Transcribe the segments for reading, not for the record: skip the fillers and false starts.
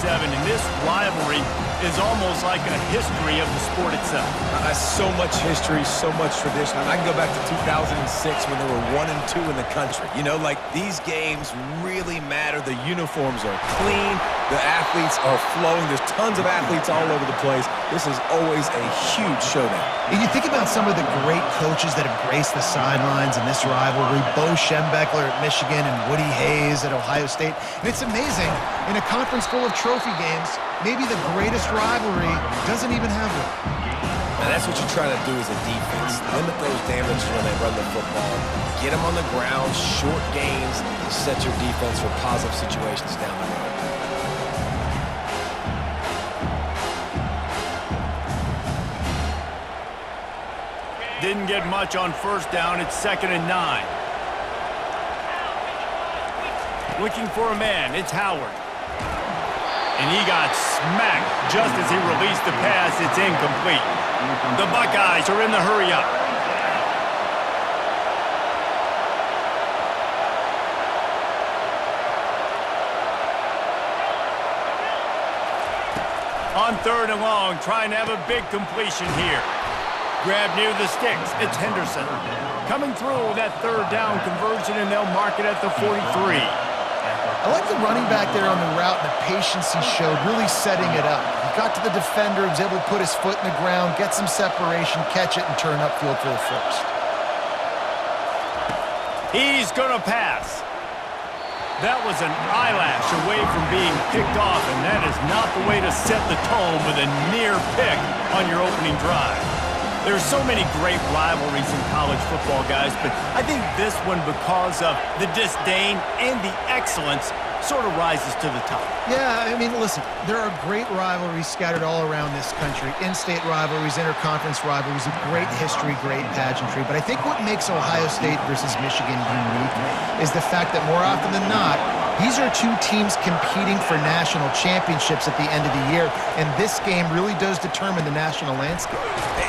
and this rivalry is almost like a history of the sport itself. So much history, so much tradition. I can go back to 2006 when there were 1 and 2 in the country. You know, like, these games really matter. The uniforms are clean. The athletes are flowing. There's tons of athletes all over the place. This is always a huge showdown. And you think about some of the great coaches that have graced the sidelines in this rivalry. Bo Schembechler at Michigan and Woody Hayes at Ohio State. And it's amazing, in a conference full of trophy games, maybe the greatest rivalry doesn't even have one. And that's what you're trying to do as a defense. Limit those damages when they run the football. Get them on the ground, short gains, to set your defense for positive situations down the road. Didn't get much on first down. It's 2nd and 9. Looking for a man. It's Howard. And he got smacked just as he released the pass. It's incomplete. The Buckeyes are in the hurry-up. On 3rd and long, trying to have a big completion here. Grab near the sticks. It's Henderson. Coming through that 3rd down conversion, and they'll mark it at the 43. I like the running back there on the route and the patience he showed, really setting it up. He got to the defender, was able to put his foot in the ground, get some separation, catch it, and turn upfield for the first. He's going to pass. That was an eyelash away from being picked off, and that is not the way to set the tone with a near pick on your opening drive. There's so many great rivalries in college football, guys, but I think this one, because of the disdain and the excellence, sort of rises to the top. Yeah, I mean, listen, there are great rivalries scattered all around this country. In-state rivalries, interconference rivalries, with great history, great pageantry. But I think what makes Ohio State versus Michigan unique is the fact that more often than not, these are two teams competing for national championships at the end of the year, and this game really does determine the national landscape.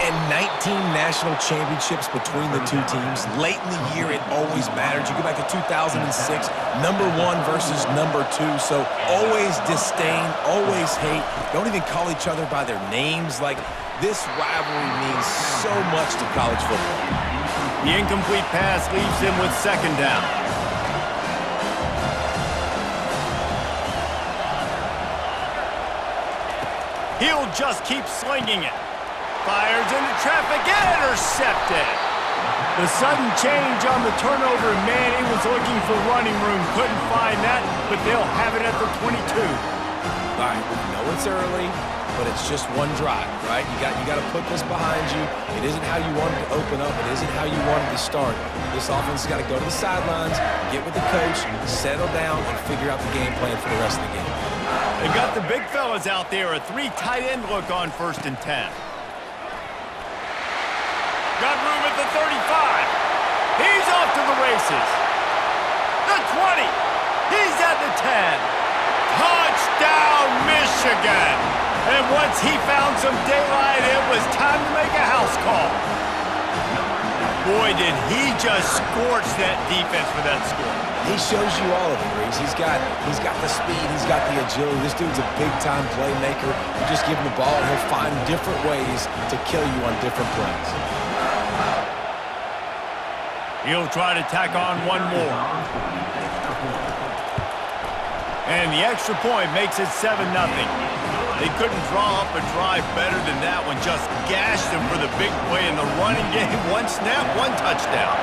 And 19 national championships between the two teams. Late in the year, it always mattered. You go back to 2006, number 1 versus number 2. So always disdain, always hate. Don't even call each other by their names. Like, this rivalry means so much to college football. The incomplete pass leaves him with 2nd down. He'll just keep slinging it. Fires into traffic, intercepted. The sudden change on the turnover, man, he was looking for running room. Couldn't find that, but they'll have it at the 22. All right, we know it's early, but it's just one drive, right? You got to put this behind you. It isn't how you wanted to open up. It isn't how you wanted to start. This offense has got to go to the sidelines, get with the coach, settle down, and figure out the game plan for the rest of the game. They got the big fellas out there. A 3 tight end look on 1st and 10. Got room at the 35. He's off to the races. The 20. He's at the 10. Touchdown, Michigan. And once he found some daylight, it was time to make a house call. Boy, did he just scorch that defense for that score. He shows you all of it, Reeves. He's got the speed, he's got the agility. This dude's a big-time playmaker. You just give him the ball, and he'll find different ways to kill you on different plays. He'll try to tack on one more. And the extra point makes it 7-0. They couldn't draw up a drive better than that one. Just gashed them for the big play in the running game. 1 snap, 1 touchdown.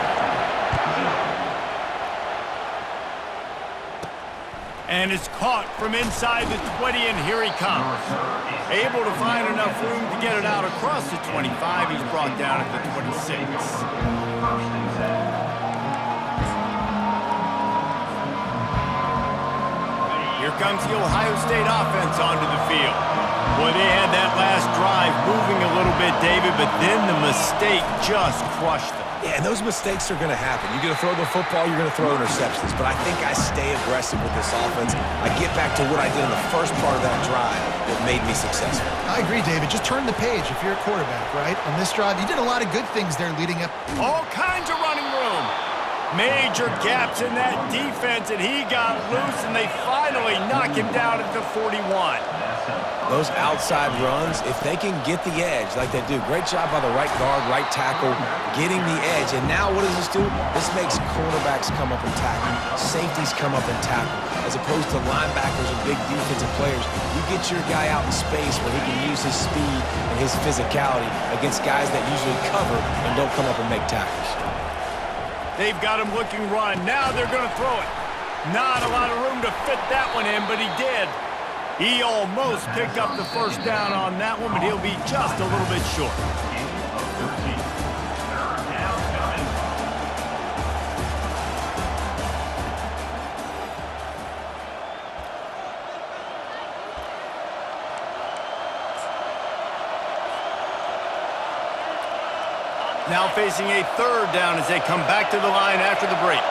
And it's caught from inside the 20, and here he comes. Able to find enough room to get it out across the 25. He's brought down at the 26. Here comes the Ohio State offense onto the field. Boy, they had that last drive moving a little bit, David, but then the mistake just crushed them. Yeah, and those mistakes are going to happen. You're going to throw the football, you're going to throw interceptions. But I think I stay aggressive with this offense. I get back to what I did in the first part of that drive that made me successful. I agree, David. Just turn the page if you're a quarterback, right? On this drive, you did a lot of good things there leading up. All kinds of running room. Major gaps in that defense, and he got loose, and they finally knock him down at the 41. Those outside runs, if they can get the edge like they do, great job by the right guard, right tackle, getting the edge. And now what does this do? This makes cornerbacks come up and tackle, safeties come up and tackle, as opposed to linebackers and big defensive players. You get your guy out in space where he can use his speed and his physicality against guys that usually cover and don't come up and make tackles. They've got him looking run. Now they're going to throw it. Not a lot of room to fit that one in, but he did. He almost picked up the first down on that one, but he'll be just a little bit short. Now facing a third down as they come back to the line after the break.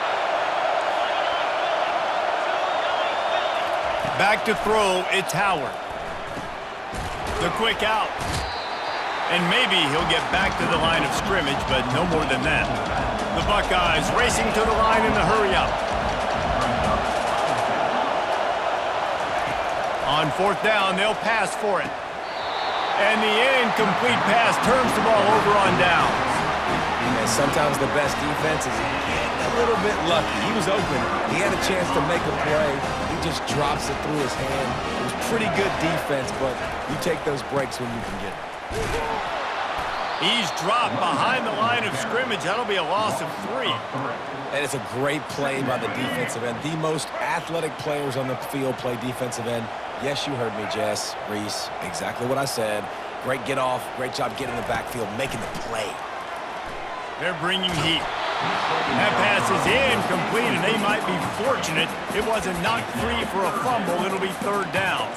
Back to throw, it's Howard. The quick out. And maybe he'll get back to the line of scrimmage, but no more than that. The Buckeyes racing to the line in the hurry up. On fourth down, they'll pass for it. And the incomplete pass turns the ball over on downs. And sometimes the best defense is getting a little bit lucky. He was open. He had a chance to make a play. He just drops it through his hand. It was pretty good defense, but you take those breaks when you can get them. He's dropped behind the line of scrimmage. That'll be a loss of 3. And it's a great play by the defensive end. The most athletic players on the field play defensive end. Yes, you heard me, Jess, Reese. Exactly what I said. Great get off. Great job getting in the backfield, making the play. They're bringing heat. That pass is incomplete, and they might be fortunate it wasn't knocked free for a fumble. It'll be third down.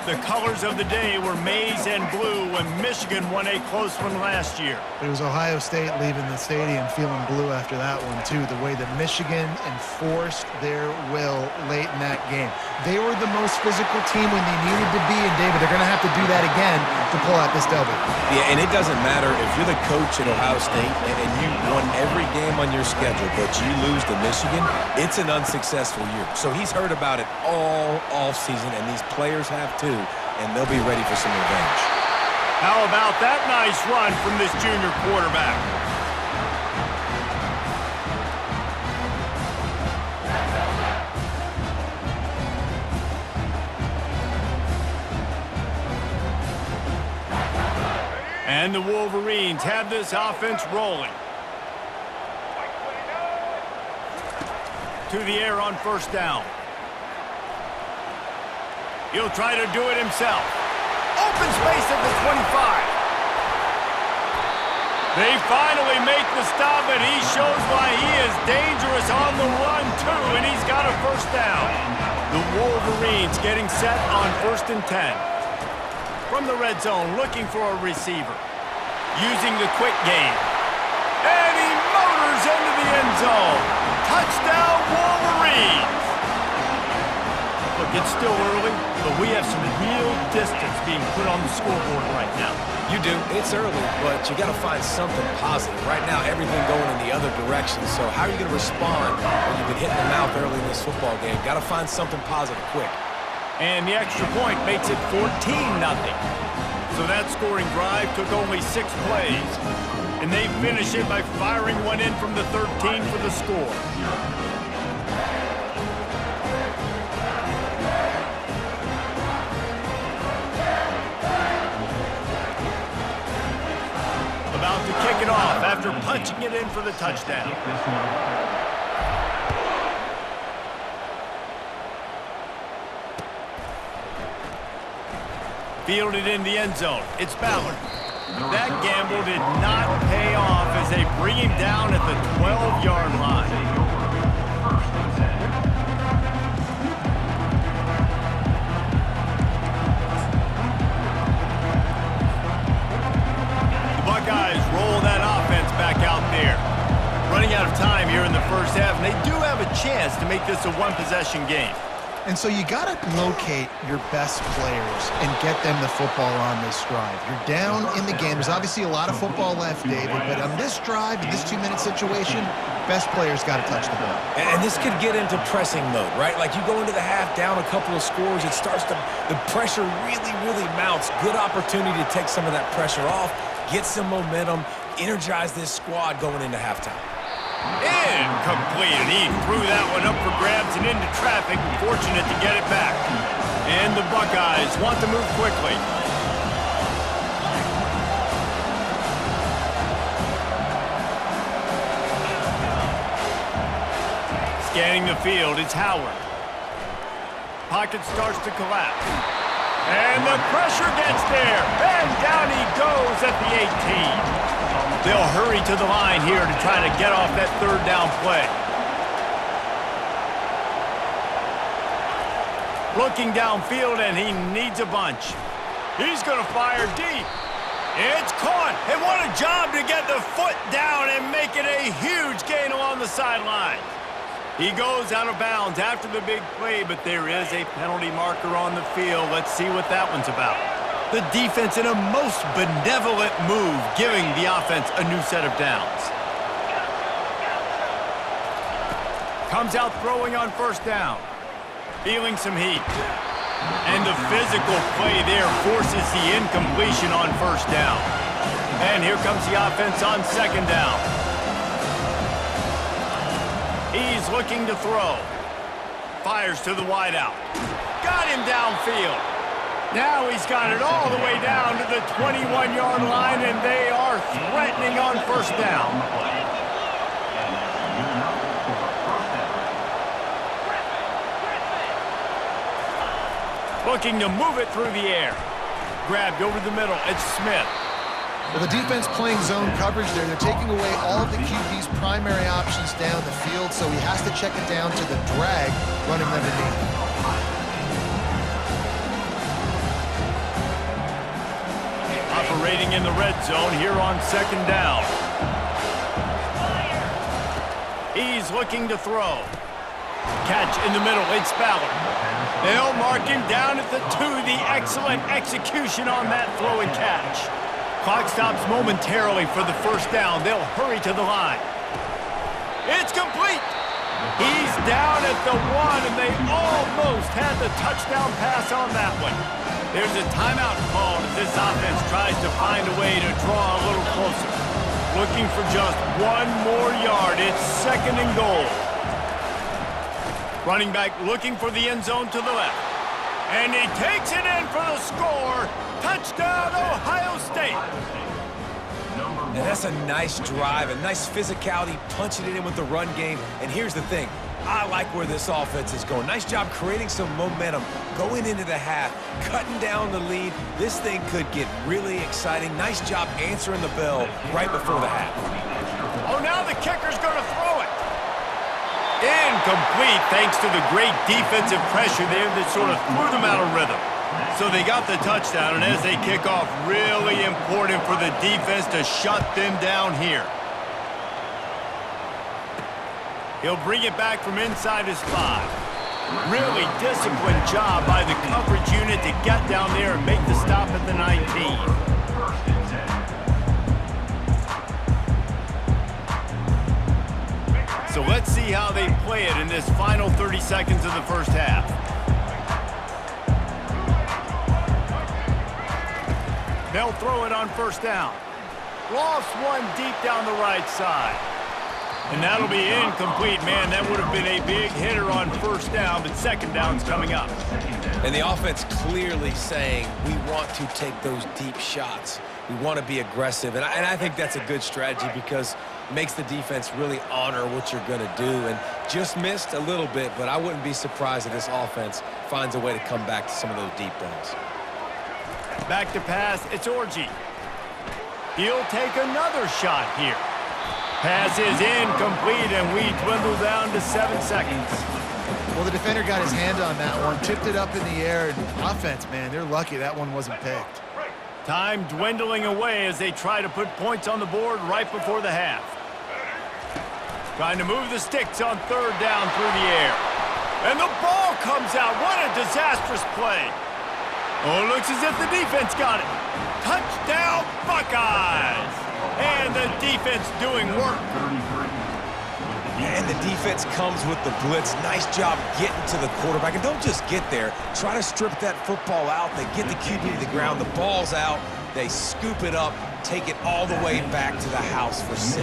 The colors of the day were maize and blue when Michigan won a close one last year. It was Ohio State leaving the stadium feeling blue after that one, too. The way that Michigan enforced their will late in that game. They were the most physical team when they needed to be, and David, they're going to have to do that again to pull out this W. Yeah, and it doesn't matter if you're the coach at Ohio State and you won every game on your schedule, but you lose to Michigan, it's an unsuccessful year. So he's heard about it all offseason, and these players have too, and they'll be ready for some revenge. How about that nice run from this junior quarterback? And the Wolverines have this offense rolling. To the air on first down. He'll try to do it himself. Open space at the 25. They finally make the stop, and he shows why he is dangerous on the run, too, and he's got a first down. The Wolverines getting set on 1st and 10. From the red zone, looking for a receiver. Using the quick game. And he motors into the end zone. Touchdown, Wolverines! Look, it's still early, but we have some real distance being put on the scoreboard right now. You do. It's early, but you got to find something positive. Right now, everything going in the other direction. So how are you going to respond when you've been hitting the mouth early in this football game? Got to find something positive quick. And the extra point makes it 14-0. So that scoring drive took only 6 plays. And they finish it by firing one in from the 13 for the score. About to kick it off after punching it in for the touchdown. Fielded in the end zone. It's Ballard. That gamble did not pay off as they bring him down at the 12-yard line. The Buckeyes roll that offense back out there. Running out of time here in the first half, and they do have a chance to make this a one-possession game. And so you got to locate your best players and get them the football on this drive. You're down in the game. There's obviously a lot of football left, David, but on this drive, in this 2-minute situation, Best players got to touch the ball. And this could get into pressing mode, right? Like you go into the half down a couple of scores, it starts to, the pressure really, really mounts. Good opportunity to take some of that pressure off, get some momentum, energize this squad going into halftime. Incomplete, and he threw that one up for grabs and into traffic. Fortunate to get it back. And the Buckeyes want to move quickly. Scanning the field, it's Howard. Pocket starts to collapse. And the pressure gets there. And down he goes at the 18. They'll hurry to the line here to try to get off that third down play. Looking downfield, and he needs a bunch. He's going to fire deep. It's caught. And what a job to get the foot down and make it a huge gain along the sideline. He goes out of bounds after the big play, but there is a penalty marker on the field. Let's see what that one's about. The defense in a most benevolent move, giving the offense a new set of downs. Comes out throwing on first down. Feeling some heat. And the physical play there forces the incompletion on first down. And here comes the offense on second down. He's looking to throw. Fires to the wideout. Got him downfield. Now he's got it all the way down to the 21-yard line, and they are threatening on first down. Looking to move it through the air. Grabbed over the middle. It's Smith. Well, the defense playing zone coverage there. They're taking away all of the QB's primary options down the field, so he has to check it down to the drag, running underneath. Operating in the red zone here on second down. He's looking to throw. Catch in the middle. It's Ballard. They'll mark him down at the 2. The excellent execution on that throw and catch. Clock stops momentarily for the first down. They'll hurry to the line. It's complete. He's down at the 1, and they almost had the touchdown pass on that one. There's a timeout called as this offense tries to find a way to draw a little closer. Looking for just one more yard. It's second and goal. Running back looking for the end zone to the left. And he takes it in for the score. Touchdown, Ohio State. And that's a nice drive, a nice physicality, punching it in with the run game. And here's the thing. I like where this offense is going. Nice job creating some momentum, going into the half, cutting down the lead. This thing could get really exciting. Nice job answering the bell right before the half. Oh, now the kicker's going to throw it. Incomplete thanks to the great defensive pressure there that sort of threw them out of rhythm. So they got the touchdown, and as they kick off, really important for the defense to shut them down here. He'll bring it back from inside his 5. Really disciplined job by the coverage unit to get down there and make the stop at the 19. So let's see how they play it in this final 30 seconds of the first half. They'll throw it on first down. Lost one deep down the right side. And that'll be incomplete, man. That would have been a big hitter on first down, but second down's coming up. And the offense clearly saying, we want to take those deep shots. We want to be aggressive. And I think that's a good strategy because it makes the defense really honor what you're going to do. And just missed a little bit, but I wouldn't be surprised if this offense finds a way to come back to some of those deep balls. Back to pass, it's Orji. He'll take another shot here. Pass is incomplete, and we dwindle down to 7 seconds. Well, the defender got his hand on that one, tipped it up in the air, and offense, man, they're lucky that one wasn't picked. Time dwindling away as they try to put points on the board right before the half. Trying to move the sticks on third down through the air. And the ball comes out. What a disastrous play. Oh, it looks as if the defense got it. Touchdown, Buckeyes! And the defense doing work. And the defense comes with the blitz. Nice job getting to the quarterback. And don't just get there. Try to strip that football out. They get the QB to the ground. The ball's out. They scoop it up, take it all the way back to the house for 6.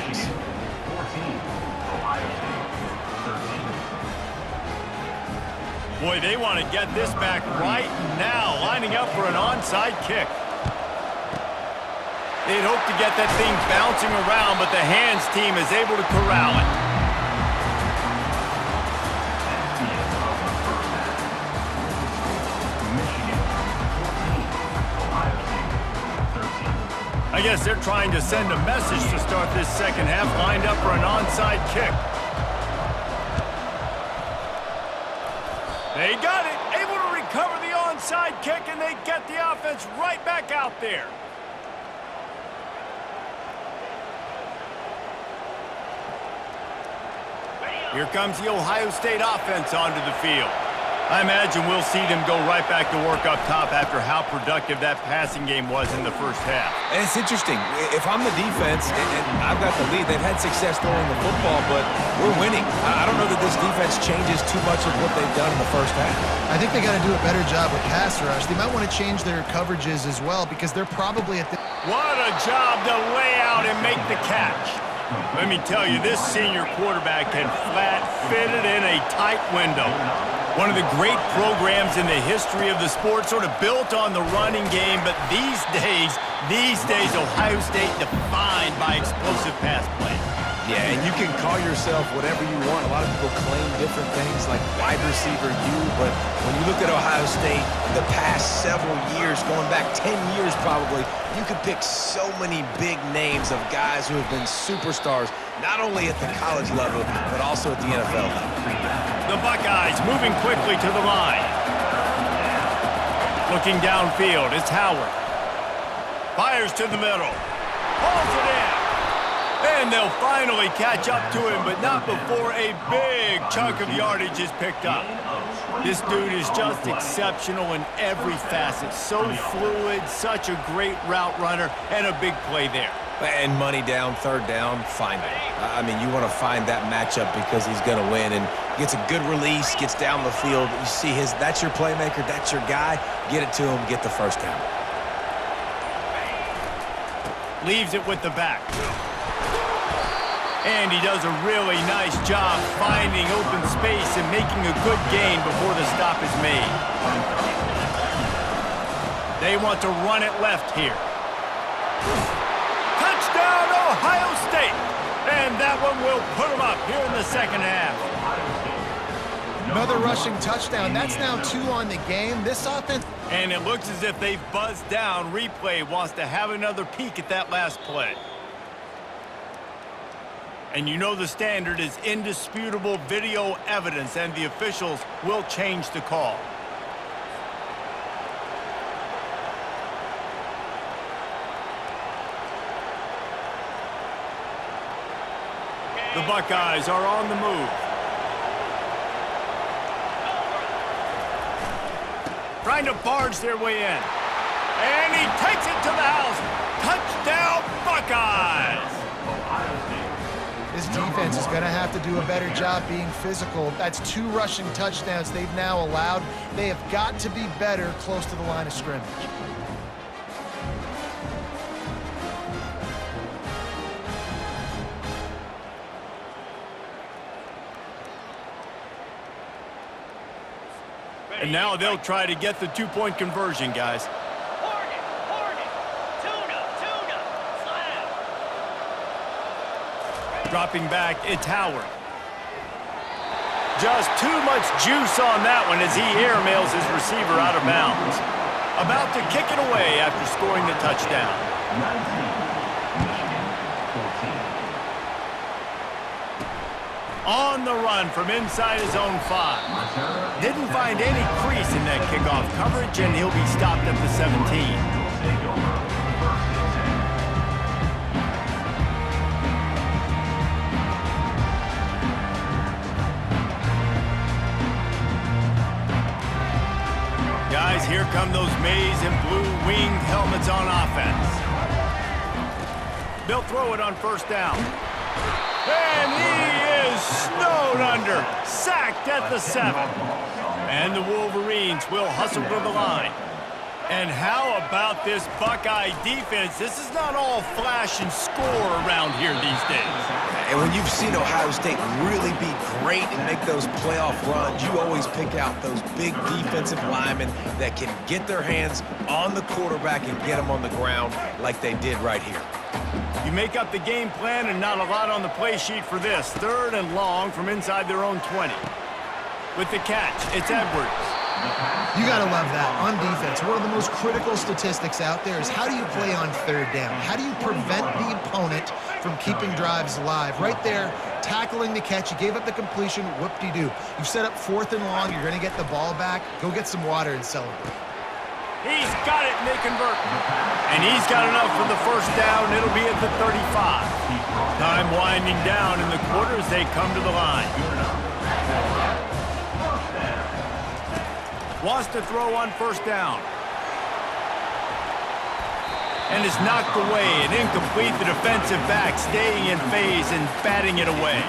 Boy, they want to get this back right now, lining up for an onside kick. They'd hope to get that thing bouncing around, but the hands team is able to corral it. I guess they're trying to send a message to start this second half, lined up for an onside kick. They got it, able to recover the onside kick, and they get the offense right back out there. Here comes the Ohio State offense onto the field. I imagine we'll see them go right back to work up top after how productive that passing game was in the first half. And it's interesting. If I'm the defense and I've got the lead, they've had success throwing the football, but we're winning. I don't know that this defense changes too much of what they've done in the first half. I think they got to do a better job with pass rush. They might want to change their coverages as well because they're probably at the... What a job to lay out and make the catch. Let me tell you, this senior quarterback can flat fit it in a tight window. One of the great programs in the history of the sport, sort of built on the running game, but these days, Ohio State defined by explosive pass play. Yeah, and you can call yourself whatever you want. A lot of people claim different things like wide receiver U, but when you look at Ohio State, the past several years, going back 10 years probably, you could pick so many big names of guys who have been superstars, not only at the college level, but also at the NFL level. The Buckeyes moving quickly to the line. Looking downfield, it's Howard. Fires to the middle. Pulls it in. And they'll finally catch up to him, but not before a big chunk of yardage is picked up. This dude is just exceptional in every facet. So fluid, such a great route runner, and a big play there. And money down, third down, find him. I mean, you want to find that matchup because he's going to win, and gets a good release, gets down the field. You see that's your playmaker, that's your guy. Get it to him, get the first down. Leaves it with the back. And he does a really nice job finding open space and making a good gain before the stop is made. They want to run it left here. Touchdown, Ohio State! And that one will put them up here in the second half. Another rushing touchdown. That's now 2 on the game. This offense... And it looks as if they've buzzed down. Replay wants to have another peek at that last play. And you know the standard is indisputable video evidence, and the officials will change the call. The Buckeyes are on the move. Trying to barge their way in. And he takes it to the house. Touchdown, Buckeyes! This defense is going to have to do a better job being physical. That's 2 rushing touchdowns they've now allowed. They have got to be better close to the line of scrimmage. And now they'll try to get the 2-point conversion, guys. Dropping back, it's Howard. Just too much juice on that one as he airmails his receiver out of bounds. About to kick it away after scoring the touchdown. On the run from inside his own 5. Didn't find any crease in that kickoff coverage, and he'll be stopped at the 17. Guys, here come those maize and blue winged helmets on offense. They'll throw it on first down. And he is snowed under, sacked at the 7. And the Wolverines will hustle to the line. And how about this Buckeye defense? This is not all flash and score around here these days. And when you've seen Ohio State really be great and make those playoff runs, you always pick out those big defensive linemen that can get their hands on the quarterback and get them on the ground like they did right here. You make up the game plan and not a lot on the play sheet for this. 3rd and long from inside their own 20. With the catch, it's Edwards. You got to love that on defense. One of the most critical statistics out there is how do you play on 3rd down? How do you prevent the opponent from keeping drives alive? Right there, tackling the catch. You gave up the completion. Whoop-de-doo. You've set up 4th and long. You're going to get the ball back. Go get some water and celebrate. He's got it, and they convert. And he's got enough for the 1st down. It'll be at the 35. Time winding down in the quarter as they come to the line. Wants to throw on 1st down. And is knocked away and incomplete. The defensive back staying in phase and batting it away.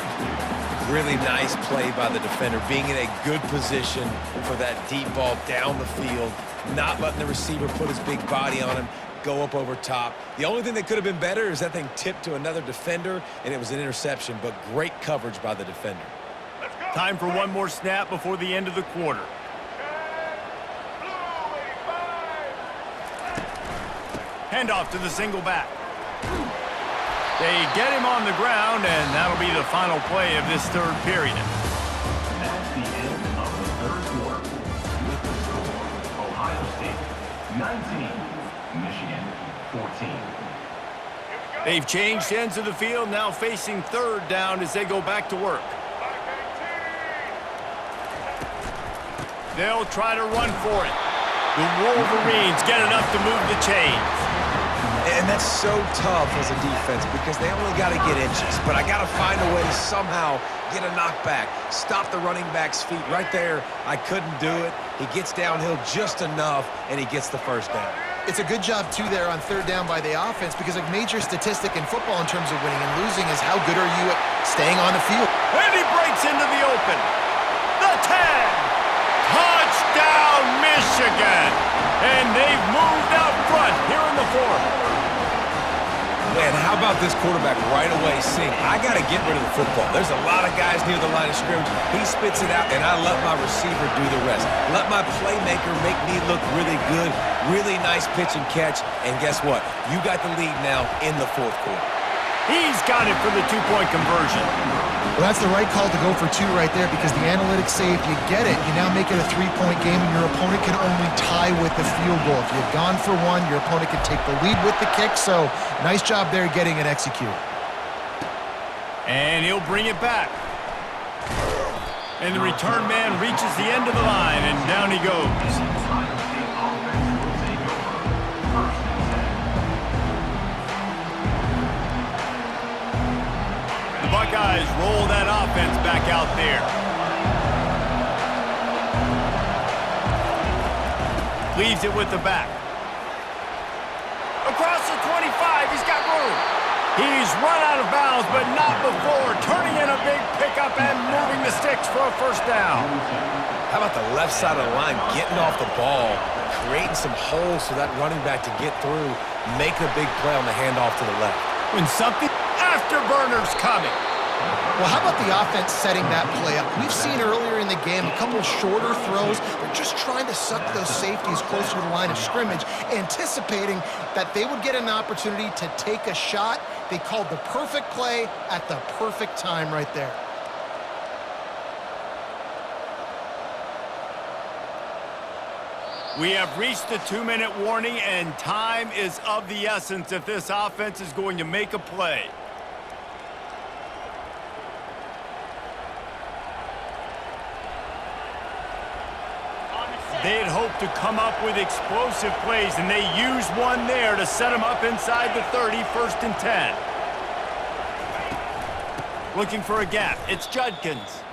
Really nice play by the defender, being in a good position for that deep ball down the field, not letting the receiver put his big body on him, go up over top. The only thing that could have been better is that thing tipped to another defender, and it was an interception, but great coverage by the defender. Time for one more snap before the end of the quarter. Handoff to the single back. They get him on the ground, and that'll be the final play of this 3rd period. That's the end of the 3rd quarter. With the score, Ohio State 19, Michigan 14. They've changed ends of the field, now facing 3rd down as they go back to work. They'll try to run for it. The Wolverines get enough to move the chains. And that's so tough as a defense because they only got to get inches. But I got to find a way to somehow get a knockback, stop the running back's feet. Right there, I couldn't do it. He gets downhill just enough, and he gets the 1st down. It's a good job, too, there on 3rd down by the offense because a major statistic in football in terms of winning and losing is how good are you at staying on the field. And he breaks into the open. The 10. Touchdown, Michigan. And they've moved out front here in the 4th. Man, how about this quarterback right away saying, I got to get rid of the football. There's a lot of guys near the line of scrimmage. He spits it out, and I let my receiver do the rest. Let my playmaker make me look really good. Really nice pitch and catch. And guess what? You got the lead now in the 4th quarter. He's got it for the 2-point conversion. Well, that's the right call to go for 2 right there because the analytics say if you get it, you now make it a 3-point game and your opponent can only tie with the field goal. If you've gone for 1, your opponent can take the lead with the kick. So nice job there getting it executed. And he'll bring it back. And the return man reaches the end of the line, and down he goes. Buckeyes roll that offense back out there. Leaves it with the back. Across the 25, he's got room. He's run out of bounds, but not before turning in a big pickup and moving the sticks for a 1st down. How about the left side of the line getting off the ball, creating some holes for that running back to get through, make a big play on the handoff to the left. When something afterburner's coming. Well, how about the offense setting that play up? We've seen earlier in the game a couple shorter throws. They're just trying to suck those safeties closer to the line of scrimmage, anticipating that they would get an opportunity to take a shot. They called the perfect play at the perfect time right there. We have reached the 2-minute warning, and time is of the essence if this offense is going to make a play. They had hoped to come up with explosive plays, and they used one there to set them up inside the 30, 1st and 10. Looking for a gap. It's Judkins.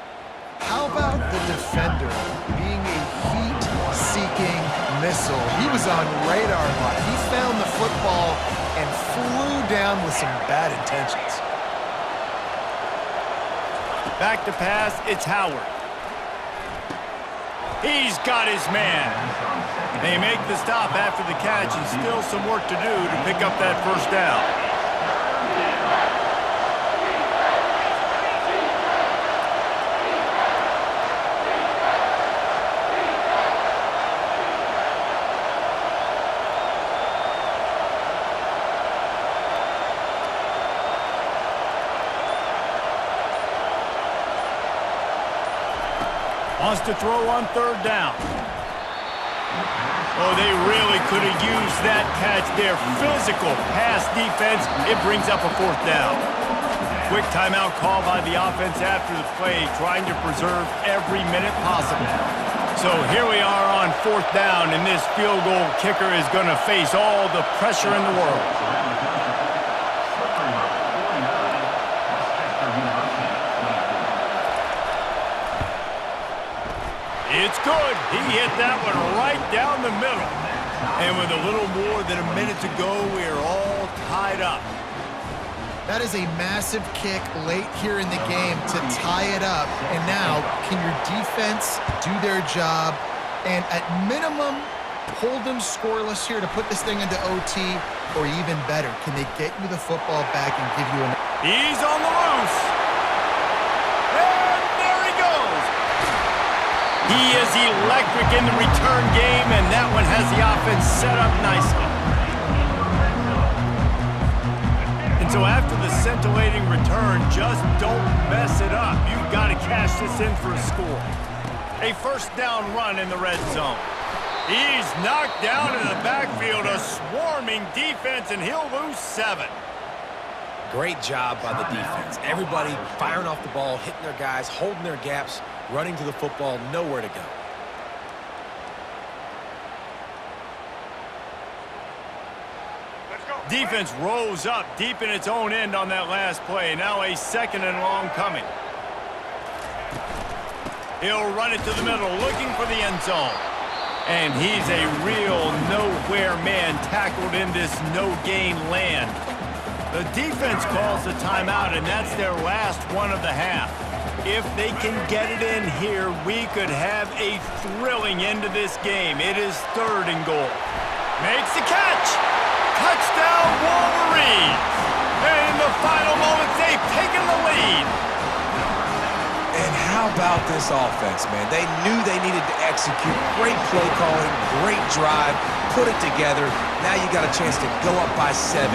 How about the defender being a heat-seeking missile? He was on radar lock. He found the football and flew down with some bad intentions. Back to pass, it's Howard. He's got his man. They make the stop after the catch, and still some work to do to pick up that first down. Wants to throw on third down. Oh, they really could have used that catch there. Physical pass defense. It brings up a fourth down. Quick timeout call by the offense after the play, trying to preserve every minute possible. So here we are on fourth down, and this field goal kicker is going to face all the pressure in the world. It's good. He hit that one right down the middle. And with a little more than a minute to go, we're all tied up. That is a massive kick late here in the game to tie it up. And now, can your defense do their job and at minimum hold them scoreless here to put this thing into OT, or even better, can they get you the football back and give you an... He's on the loose. And there he goes. He is electric in the return game, and that one has the offense set up nicely. And so after the scintillating return, just don't mess it up. You've got to cash this in for a score. A first down run in the red zone. He's knocked down in the backfield, a swarming defense, and he'll lose 7. Great job by the defense. Everybody firing off the ball, hitting their guys, holding their gaps, running to the football, nowhere to go. Defense rose up deep in its own end on that last play. Now a second and long coming. He'll run it to the middle, looking for the end zone. And he's a real nowhere man tackled in this no-gain land. The defense calls the timeout, and that's their last one of the half. If they can get it in here, we could have a thrilling end to this game. It is 3rd and goal. Makes the catch. Touchdown, Wolverines. And in the final moments, they've taken the lead. And how about this offense, man? They knew they needed to execute. Great play calling, great drive, put it together. Now you got a chance to go up by 7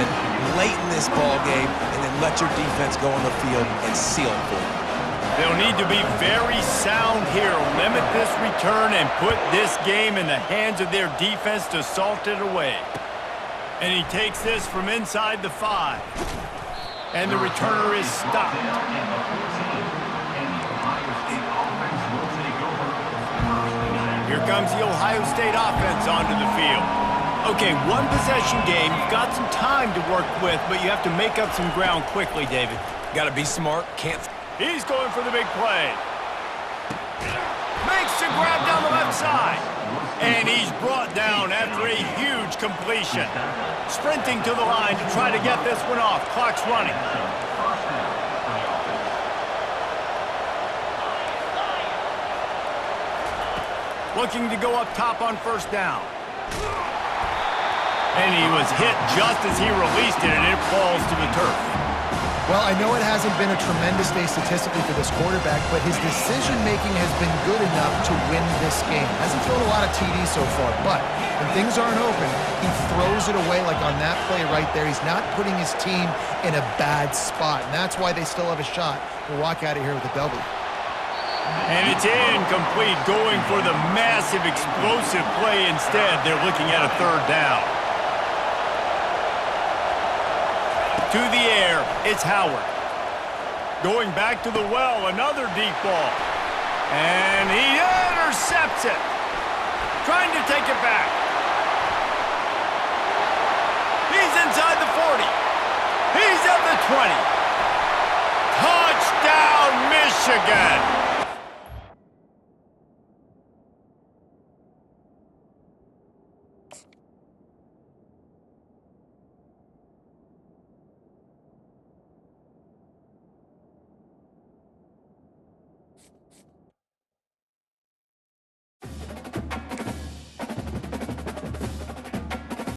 late in this ball game, and then let your defense go on the field and seal it for you. They'll need to be very sound here. Limit this return and put this game in the hands of their defense to salt it away. And he takes this from inside the 5. And the returner is stopped. Here comes the Ohio State offense onto the field. Okay, one possession game. You've got some time to work with, but you have to make up some ground quickly, David. Got to be smart. Can't. He's going for the big play. Makes the grab down the left side. And he's brought down after a huge completion. Sprinting to the line to try to get this one off. Clock's running. Looking to go up top on first down. And he was hit just as he released it, and it falls to the turf. Well, I know it hasn't been a tremendous day statistically for this quarterback, but his decision-making has been good enough to win this game. Hasn't thrown a lot of TDs so far, but when things aren't open, he throws it away like on that play right there. He's not putting his team in a bad spot, and that's why they still have a shot to walk out of here with a W. And it's incomplete, going for the massive explosive play instead. They're looking at a 3rd down. To the air, it's Howard. Going back to the well, another deep ball. And he intercepts it. Trying to take it back. He's inside the 40. He's at the 20. Touchdown, Michigan!